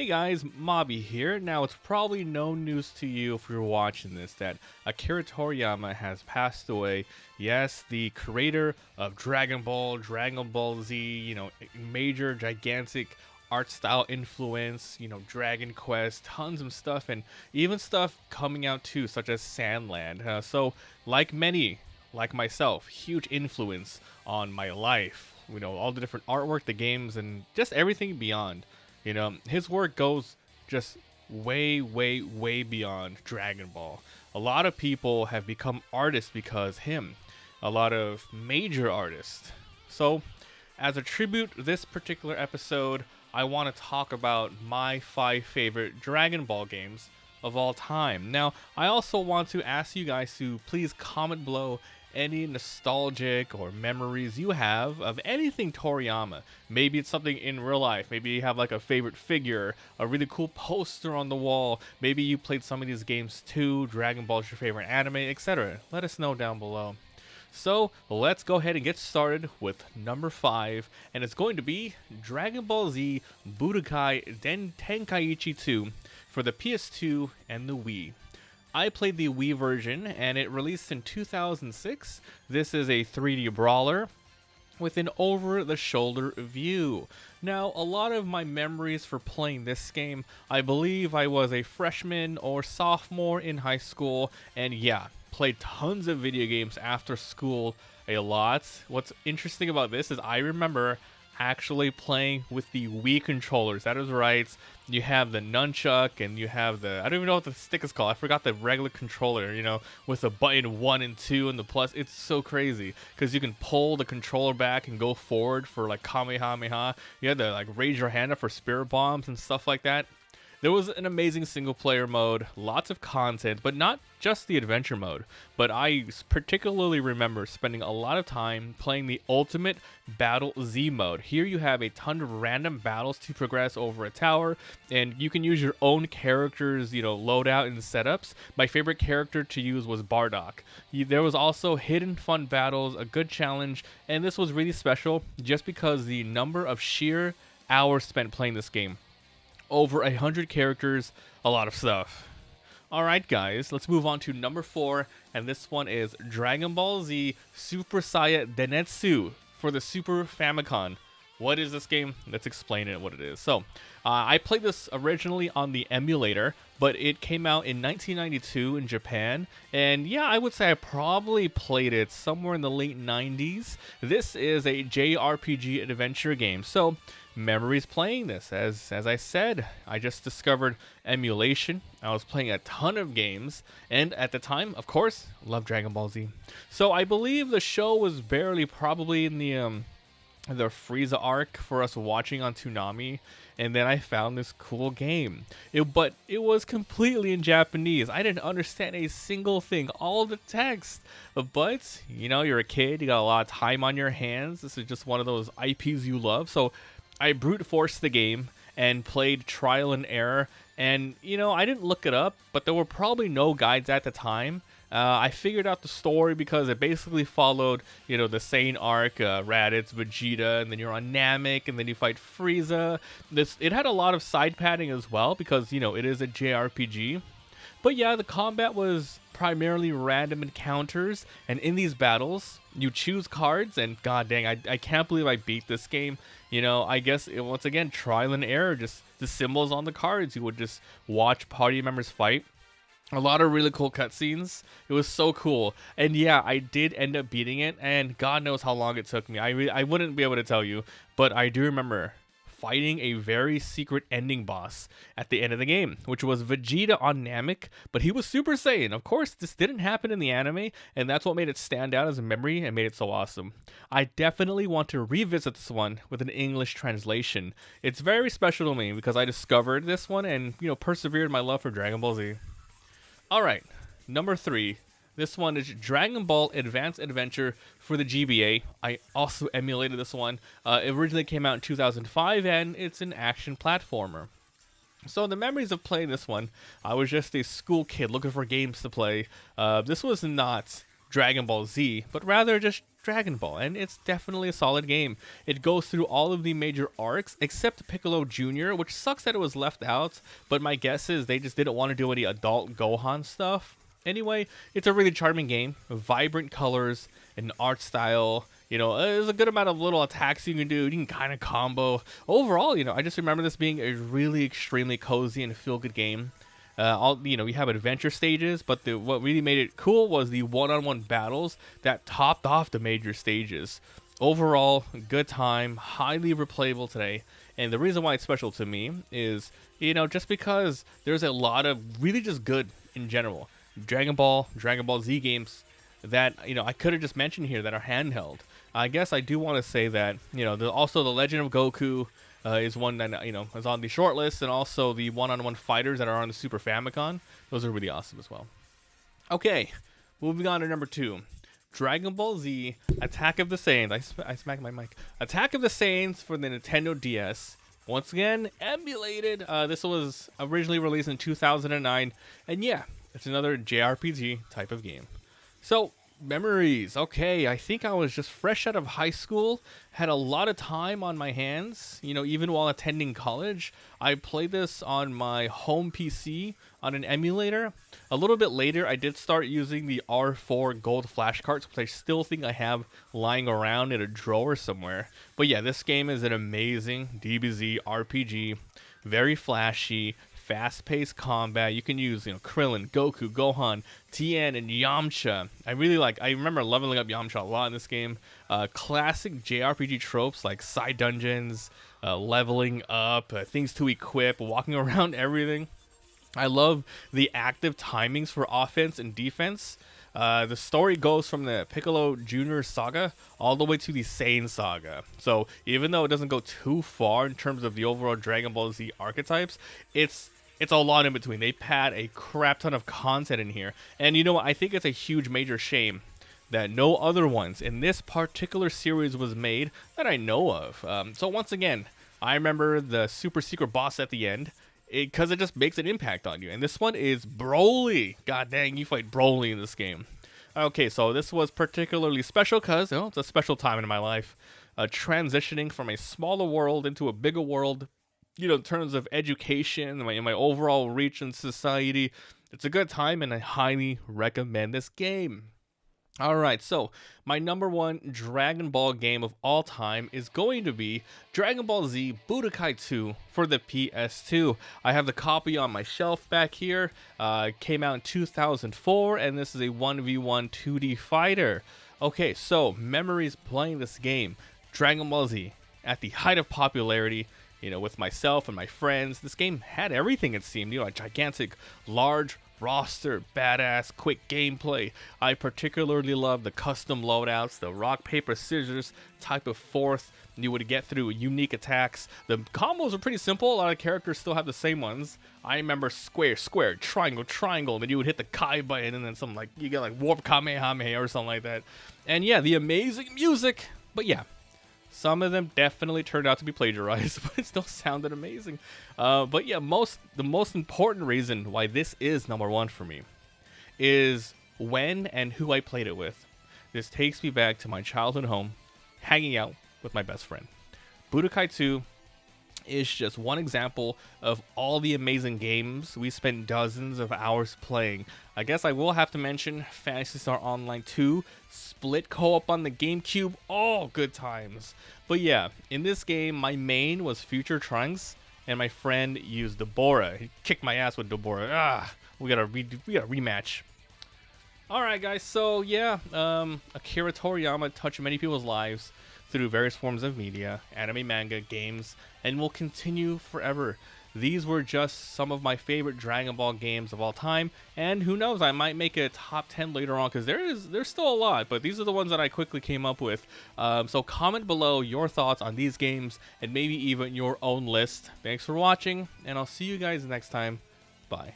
Hey guys, Mobby here. Now, it's probably no news to you if you're watching this that Akira Toriyama has passed away. Yes, the creator of Dragon Ball, Dragon Ball Z, major, gigantic art style influence, Dragon Quest, tons of stuff, and even stuff coming out too, such as Sandland. So, like many, like myself, huge influence on my life. All the different artwork, the games, and just everything beyond. His work goes just way, way, way beyond Dragon Ball. A lot of people have become artists because him. A lot of major artists. So, as a tribute to this particular episode, I want to talk about my 5 favorite Dragon Ball games of all time. Now, I also want to ask you guys to please comment below any nostalgic or memories you have of anything Toriyama. Maybe it's something in real life. Maybe you have like a favorite figure, a really cool poster on the wall. Maybe you played some of these games too. Dragon Ball is your favorite anime, etc. Let us know down below. So let's go ahead and get started with number 5, and it's going to be Dragon Ball Z Budokai Tenkaichi 2 for the PS2 and the Wii. I played the Wii version, and it released in 2006. This is a 3D brawler with an over-the-shoulder view. Now, a lot of my memories for playing this game, I believe I was a freshman or sophomore in high school, and yeah, played tons of video games after school a lot. What's interesting about this is I remember actually playing with the Wii controllers. That is right. You have the nunchuck and you have the, I don't even know what the stick is called. I forgot the regular controller, with the button 1 and 2 and the plus. It's so crazy because you can pull the controller back and go forward for like Kamehameha. You had to like raise your hand up for spirit bombs and stuff like that. There was an amazing single player mode, lots of content, but not just the adventure mode. But I particularly remember spending a lot of time playing the Ultimate Battle Z mode. Here you have a ton of random battles to progress over a tower, and you can use your own character's, loadout and setups. My favorite character to use was Bardock. There was also hidden fun battles, a good challenge, and this was really special just because the number of sheer hours spent playing this game. Over 100 characters, a lot of stuff. Alright guys, let's move on to number 4, and this one is Dragon Ball Z Super Saiya Densetsu for the Super Famicom. What is this game? Let's explain it what it is. So, I played this originally on the emulator, but it came out in 1992 in Japan, and yeah, I would say I probably played it somewhere in the late 90s. This is a JRPG adventure game, so memories playing this. As I said, I just discovered emulation. I was playing a ton of games, and at the time, of course, loved Dragon Ball Z. So I believe the show was barely probably in the Frieza arc for us watching on Toonami, and then I found this cool game. But it was completely in Japanese. I didn't understand a single thing, all the text. But, you're a kid, you got a lot of time on your hands. This is just one of those IPs you love. So I brute forced the game and played trial and error. And, I didn't look it up, but there were probably no guides at the time. I figured out the story because it basically followed, the Saiyan arc, Raditz, Vegeta, and then you're on Namek, and then you fight Frieza. It had a lot of side padding as well because, it is a JRPG. But yeah, the combat was primarily random encounters, and in these battles, you choose cards, and god dang, I can't believe I beat this game. I guess, once again, trial and error, just the symbols on the cards. You would just watch party members fight. A lot of really cool cutscenes. It was so cool. And yeah, I did end up beating it, and God knows how long it took me. I wouldn't be able to tell you, but I do remember fighting a very secret ending boss at the end of the game, which was Vegeta on Namek, but he was Super Saiyan. Of course, this didn't happen in the anime, and that's what made it stand out as a memory and made it so awesome. I definitely want to revisit this one with an English translation. It's very special to me because I discovered this one and, persevered my love for Dragon Ball Z. Alright, number 3. This one is Dragon Ball Advanced Adventure for the GBA. I also emulated this one. It originally came out in 2005, and it's an action platformer. So the memories of playing this one, I was just a school kid looking for games to play. This was not Dragon Ball Z, but rather just Dragon Ball, and it's definitely a solid game. It goes through all of the major arcs except Piccolo Jr., which sucks that it was left out, but my guess is they just didn't want to do any adult Gohan stuff. Anyway, it's a really charming game, vibrant colors, and art style. There's a good amount of little attacks you can do. You can kind of combo. Overall, I just remember this being a really extremely cozy and feel-good game. You have adventure stages, but what really made it cool was the one-on-one battles that topped off the major stages. Overall, good time, highly replayable today. And the reason why it's special to me is, just because there's a lot of really just good in general Dragon Ball Z games that, I could have just mentioned here that are handheld. I guess I do want to say that, also the Legend of Goku is one that, is on the short list, and also the one-on-one fighters that are on the Super Famicom. Those are really awesome as well. Okay, moving on to number 2. Dragon Ball Z Attack of the Saiyans. I smacked my mic. Attack of the Saiyans for the Nintendo DS. Once again, emulated. This was originally released in 2009. And yeah, it's another JRPG type of game. So, memories. Okay, I think I was just fresh out of high school, had a lot of time on my hands, even while attending college. I played this on my home PC on an emulator. A little bit later, I did start using the R4 gold flashcards, which I still think I have lying around in a drawer somewhere. But yeah, this game is an amazing DBZ RPG, very flashy, fast-paced combat. You can use, Krillin, Goku, Gohan, Tien, and Yamcha. I remember leveling up Yamcha a lot in this game. Classic JRPG tropes like side dungeons, leveling up, things to equip, walking around everything. I love the active timings for offense and defense. The story goes from the Piccolo Jr. saga all the way to the Saiyan saga. So even though it doesn't go too far in terms of the overall Dragon Ball Z archetypes, it's a lot in between. They pad a crap ton of content in here. And I think it's a huge major shame that no other ones in this particular series was made that I know of. So once again, I remember the super secret boss at the end, because it just makes an impact on you. And this one is Broly. God dang, you fight Broly in this game. Okay, so this was particularly special because it's a special time in my life. Transitioning from a smaller world into a bigger world, in terms of education and my overall reach in society. It's a good time, and I highly recommend this game. Alright, so my number 1 Dragon Ball game of all time is going to be Dragon Ball Z Budokai 2 for the PS2. I have the copy on my shelf back here. It came out in 2004, and this is a 1v1 2D fighter. Okay, so memories playing this game. Dragon Ball Z, at the height of popularity, with myself and my friends. This game had everything, it seemed. A gigantic, large roster, badass, quick gameplay. I particularly love the custom loadouts, the rock, paper, scissors type of fourth. You would get through unique attacks. The combos are pretty simple. A lot of characters still have the same ones. I remember square, square, triangle, triangle. Then you would hit the Kai button, and then something you get like warp Kamehameha or something like that. And yeah, the amazing music. But yeah, some of them definitely turned out to be plagiarized, but it still sounded amazing. But yeah, the most important reason why this is number 1 for me is when and who I played it with. This takes me back to my childhood home, hanging out with my best friend. Budokai 2 is just one example of all the amazing games we spent dozens of hours playing. I guess I will have to mention Phantasy Star Online 2, split co-op on the GameCube, all good times. But yeah, in this game, my main was Future Trunks, and my friend used Deborah. He kicked my ass with Deborah. We got a rematch. Alright guys, so yeah, Akira Toriyama touched many people's lives through various forms of media, anime, manga, games, and will continue forever. These were just some of my favorite Dragon Ball games of all time, and who knows, I might make a top 10 later on, because there's still a lot, but these are the ones that I quickly came up with. So comment below your thoughts on these games, and maybe even your own list. Thanks for watching, and I'll see you guys next time. Bye.